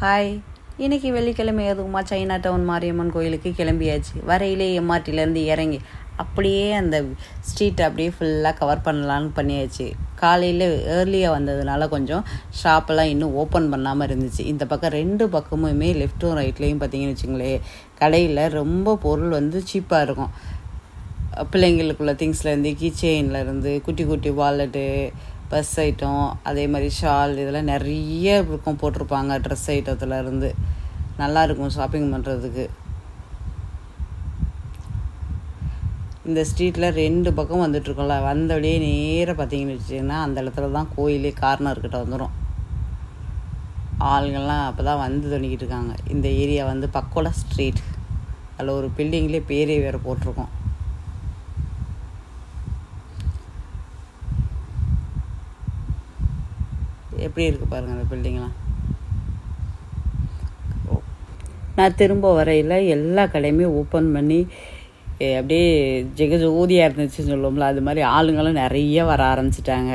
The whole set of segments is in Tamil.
ஹாய். இன்றைக்கி வெள்ளிக்கிழமை அதுவுமா சைனா டவுன் மாரியம்மன் கோயிலுக்கு கிளம்பியாச்சு. வரையிலே எம்ஆர்டிலேருந்து இறங்கி அப்படியே அந்த ஸ்ட்ரீட்டை அப்படியே ஃபுல்லாக கவர் பண்ணலான்னு பண்ணியாச்சு. காலையில் ஏர்லியாக வந்ததுனால கொஞ்சம் ஷாப்பெல்லாம் இன்னும் ஓப்பன் பண்ணாமல் இருந்துச்சு. இந்த பக்கம் 2 பக்கமுமே லெஃப்ட்டும் ரைட்லேயும் பார்த்தீங்கன்னு வச்சுங்களேன், கடையில் ரொம்ப பொருள் சீப்பாக இருக்கும். பிள்ளைங்களுக்குள்ள திங்ஸ்லேருந்து, கீச்செயின்லேருந்து, குட்டி குட்டி வாலெட்டு, பர்ஸ் ஐட்டம், அதே மாதிரி ஷால், இதெல்லாம் நிறைய இருக்கும் போட்டிருப்பாங்க. ட்ரெஸ் ஐட்டத்துலேருந்து நல்லாயிருக்கும் ஷாப்பிங் பண்ணுறதுக்கு. இந்த ஸ்ட்ரீட்டில் 2 பக்கம் வந்துட்டுருக்கோம்ல, வந்தபடியே நேராக பார்த்தீங்கன்னு வச்சிங்கன்னா அந்த இடத்துல தான் கோயிலே கார்னர்கிட்ட வந்துடும். ஆளுங்கள்லாம் அப்போ தான் வந்து தோணிக்கிட்டு இருக்காங்க. இந்த ஏரியா பக்கோடா ஸ்ட்ரீட். அதில் ஒரு பில்டிங்லேயே பேரே வேறு போட்டிருக்கோம். எப்படி இருக்குது பாருங்கள் அந்த பில்டிங்லாம். நான் திரும்ப வரையில் எல்லா கடையுமே ஓப்பன் பண்ணி அப்படியே ஜெகஜோதியாக இருந்துச்சுன்னு சொல்லுவோம்ல, அது மாதிரி ஆளுங்களும் நிறைய வர ஆரம்பிச்சிட்டாங்க.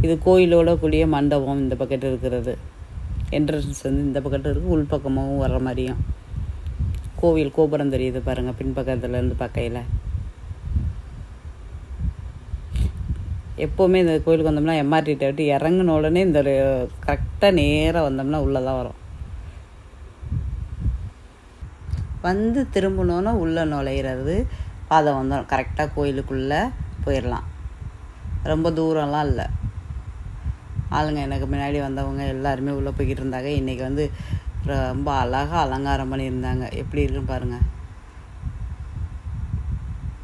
இது கோயிலோட கூடிய மண்டபம் இந்த பக்கத்து இருக்கிறது. என்ட்ரன்ஸ் இந்த பக்கத்து இருக்குது, உள்பக்கமாகவும் வர்ற மாதிரியும். கோவில் கோபுரம் தெரியுது பாருங்கள் பின்பக்கத்துலேருந்து பார்க்கையில். எப்போவுமே இந்த கோயிலுக்கு வந்தோம்னா எம்ஆர்டிட்ட விட்டு இறங்கின உடனே இந்த கரெக்டாக நேராக வந்தோம்னா உள்ளே தான் வரும். திரும்பணுன்னா உள்ளே நுழையிறது பாதை வந்துடும். கரெக்டாக கோயிலுக்குள்ளே போயிடலாம். ரொம்ப தூரம்லாம் இல்லை. ஆளுங்க எனக்கு முன்னாடி வந்தவங்க எல்லாருமே உள்ளே போய்கிட்டு இருந்தாங்க. இன்றைக்கி ரொம்ப அழகாக அலங்காரம் பண்ணியிருந்தாங்க. எப்படி இருக்குன்னு பாருங்கள்.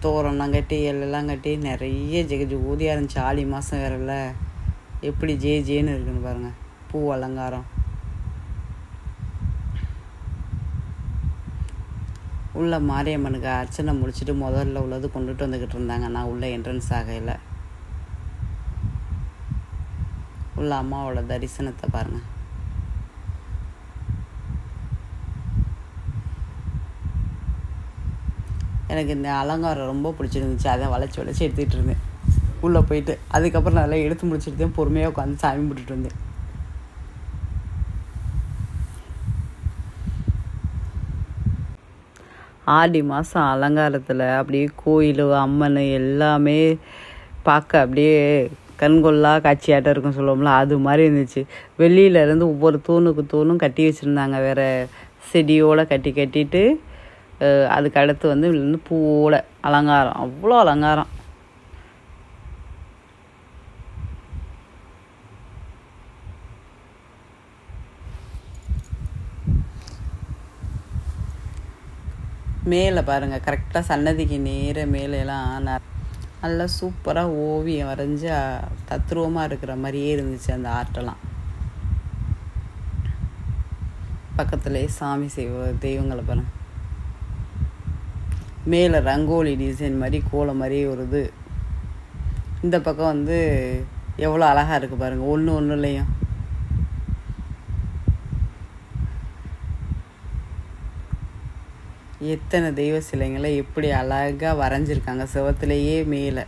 தோரணம் கட்டி எல்லாம் கட்டி நிறைய ஜெகஜோதியாக இருந்துச்சு. ஆடி மாதம் வேறல, எப்படி ஜேன்னு இருக்குன்னு பாருங்கள். பூ அலங்காரம். உள்ள மாரியம்மனுக்கு அர்ச்சனை முடிச்சுட்டு முதல்ல உள்ளது கொண்டுட்டு வந்துக்கிட்டு இருந்தாங்க. நான் உள்ள என்ட்ரன்ஸ் ஆகையில் உள்ள அம்மாவோட தரிசனத்தை பாருங்கள். எனக்கு இந்த அலங்காரம் ரொம்ப பிடிச்சிருந்துச்சு. அதை வளைச்சி எடுத்துக்கிட்டு இருந்தேன் உள்ளே போயிட்டு. அதுக்கப்புறம் நல்லா எடுத்து முடிச்சுட்டு பொறுமையாக உட்காந்து சாமி போட்டுட்டு வந்தேன். ஆடி மாதம் அலங்காரத்தில் அப்படியே கோயில் அம்மன் எல்லாமே பார்க்க அப்படியே கண்கொள்ளா காட்சியாட்டம் இருக்கும் சொல்லுவோம்ல, அது மாதிரி இருந்துச்சு. வெளியிலேருந்து ஒவ்வொரு தூணும் கட்டி வச்சுருந்தாங்க. வேறு செடியோடு கட்டிட்டு அதுக்கு அடுத்து பூவோட அலங்காரம். அவ்வளோ அலங்காரம். மேலே பாருங்கள், கரெக்டாக சன்னதிக்கு நேர மேலெல்லாம் நல்லா சூப்பராக ஓவியம் வரைஞ்சி தத்ரூபமாக இருக்கிற மாதிரியே இருந்துச்சு அந்த ஆர்ட்டெல்லாம். பக்கத்துலேயே சாமி தெய்வங்களை பாருங்கள். மேலே ரங்கோலி டிசைன் மாதிரி கோலம் மாதிரி வருது. இந்த பக்கம் எவ்வளோ அழகாக இருக்குது பாருங்கள். ஒன்றுலையும் எத்தனை தெய்வ சிலைங்களை எப்படி அழகாக வரைஞ்சிருக்காங்க செவத்துலேயே மேலே.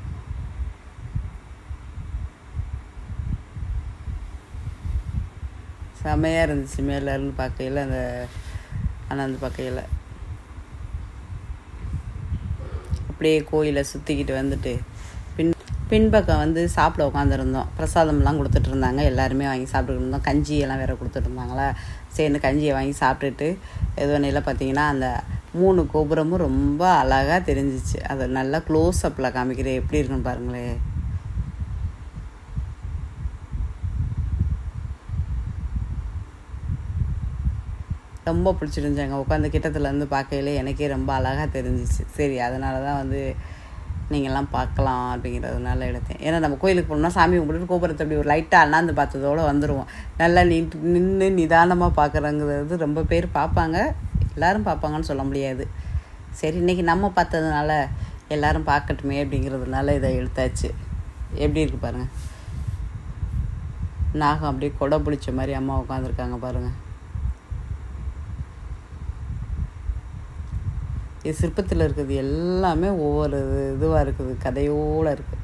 செமையாக இருந்துச்சு மேலே இருந்து பார்க்கையில். அந்த பார்க்கையில் அப்படியே கோயிலை சுற்றிக்கிட்டு பின்பக்கம் சாப்பிட உட்காந்துருந்தோம். பிரசாதம்லாம் கொடுத்துட்டு இருந்தாங்க. எல்லாருமே வாங்கி சாப்பிட்டுக்கிட்டு இருந்தோம். கஞ்சியெல்லாம் வேறு கொடுத்துட்டு இருந்தாங்களா, சேர்ந்து கஞ்சியை வாங்கி சாப்பிட்டுட்டு எதுவனையில் பார்த்தீங்கன்னா அந்த 3 கோபுரமும் ரொம்ப அழகாக தெரிஞ்சிச்சு. அதை நல்லா க்ளோஸ் அப்பில் காமிக்கிறேன். எப்படி இருக்குன்னு பாருங்களேன். ரொம்ப பிடிச்சிருந்துச்சு. அங்கே உட்காந்து கிட்டத்துலேருந்து பார்க்கையில எனக்கே ரொம்ப அழகாக தெரிஞ்சிச்சு. சரி, அதனால தான் நீங்கள்லாம் பார்க்கலாம் அப்படிங்கிறதுனால எடுத்தேன். ஏன்னா நம்ம கோயிலுக்கு போனோம்னா சாமி கும்பிட்டுட்டு கோபுரத்தை அப்படி ஒரு லைட்டாக அண்ணாந்து பார்த்ததோடு வந்துடுவோம். நல்லா நின்று நிதானமாக பார்க்குறங்கிறது ரொம்ப பேர் பார்ப்பாங்க. எல்லோரும் பார்ப்பாங்கன்னு சொல்ல முடியாது. சரி, இன்றைக்கி நம்ம பார்த்ததுனால எல்லோரும் பார்க்கட்டுமே அப்படிங்கிறதுனால இதை எடுத்தாச்சு. எப்படி இருக்குது பாருங்கள். நாகம் அப்படியே கொடை பிடிச்ச மாதிரி அம்மா உட்காந்துருக்காங்க பாருங்கள். இது சிற்பத்தில் இருக்குது எல்லாமே ஒவ்வொரு இதுவாக இருக்குது, கதையோடு இருக்குது.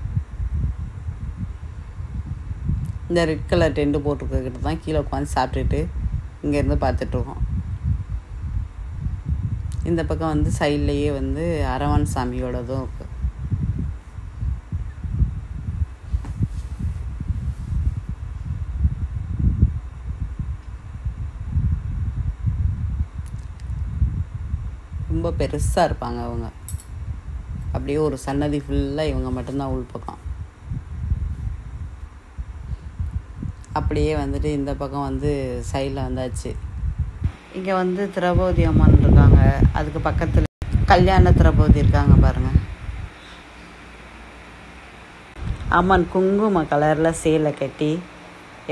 இந்த ரெட் கலர் டென்ட்டு போட்டிருக்கிட்ட தான் கீழே உட்காந்து சாப்பிட்டுட்டு இங்கேருந்து பார்த்துட்ருக்கோம். இந்த பக்கம் வந்து சைட்லேயே வந்து அரவான் சாமியோடதும் இருக்குது. ரொம்ப பெருசாக இருப்பாங்க அவங்க. அப்படியே ஒரு சன்னதி ஃபுல்லாக இவங்க மட்டும்தான் உள்பக்கம். அப்படியே வந்துட்டு இந்த பக்கம் வந்து சைடில் வந்தாச்சு. இங்கே வந்து திரௌபதி அம்மன் இருக்காங்க. அதுக்கு பக்கத்தில் கல்யாண திரௌபதி இருக்காங்க பாருங்கள். அம்மன் குங்கும கலரில் சேலை கட்டி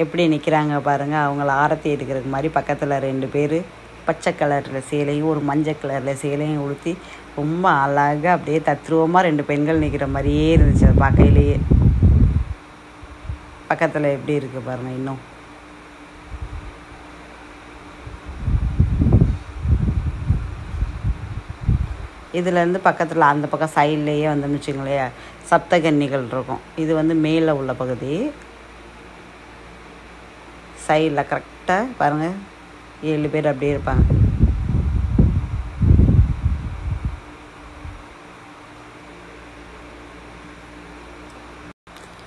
எப்படி நிற்கிறாங்க பாருங்கள். அவங்கள ஆரத்தி எடுக்கிறதுக்கு மாதிரி பக்கத்தில் 2 பேர் பச்சை கலரில் சேலையும் ஒரு மஞ்சள் கலரில் சேலையும் உடுத்தி ரொம்ப அழகாக அப்படியே தத்ரூபமாக 2 பெண்கள் நிற்கிற மாதிரியே இருந்துச்சு. அது பார்க்கையிலேயே பக்கத்தில் எப்படி இருக்குது பாருங்கள். இன்னும் இதுலேருந்து பக்கத்தில் அந்த பக்கம் சைட்லேயே வந்து வச்சுங்களேன் சப்தகன்னிகள் இருக்கும். இது வந்து மேலே உள்ள பகுதி. சைடில் கரெக்டாக பாருங்கள் 7 பேர் அப்படியே இருப்பாங்க.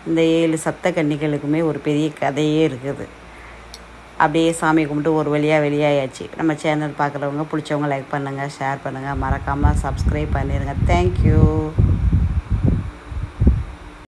இந்த 7 சப்த கன்னிகளுக்குமே ஒரு பெரிய கதையே இருக்குது. அப்படியே சாமி கும்பிட்டு ஒரு வழியாக வெளியாயாச்சு. நம்ம சேனல் பார்க்குறவங்க பிடிச்சவங்க லைக் பண்ணுங்கள், ஷேர் பண்ணுங்கள், மறக்காமல் சப்ஸ்கிரைப் பண்ணிடுங்க. தேங்க்யூ.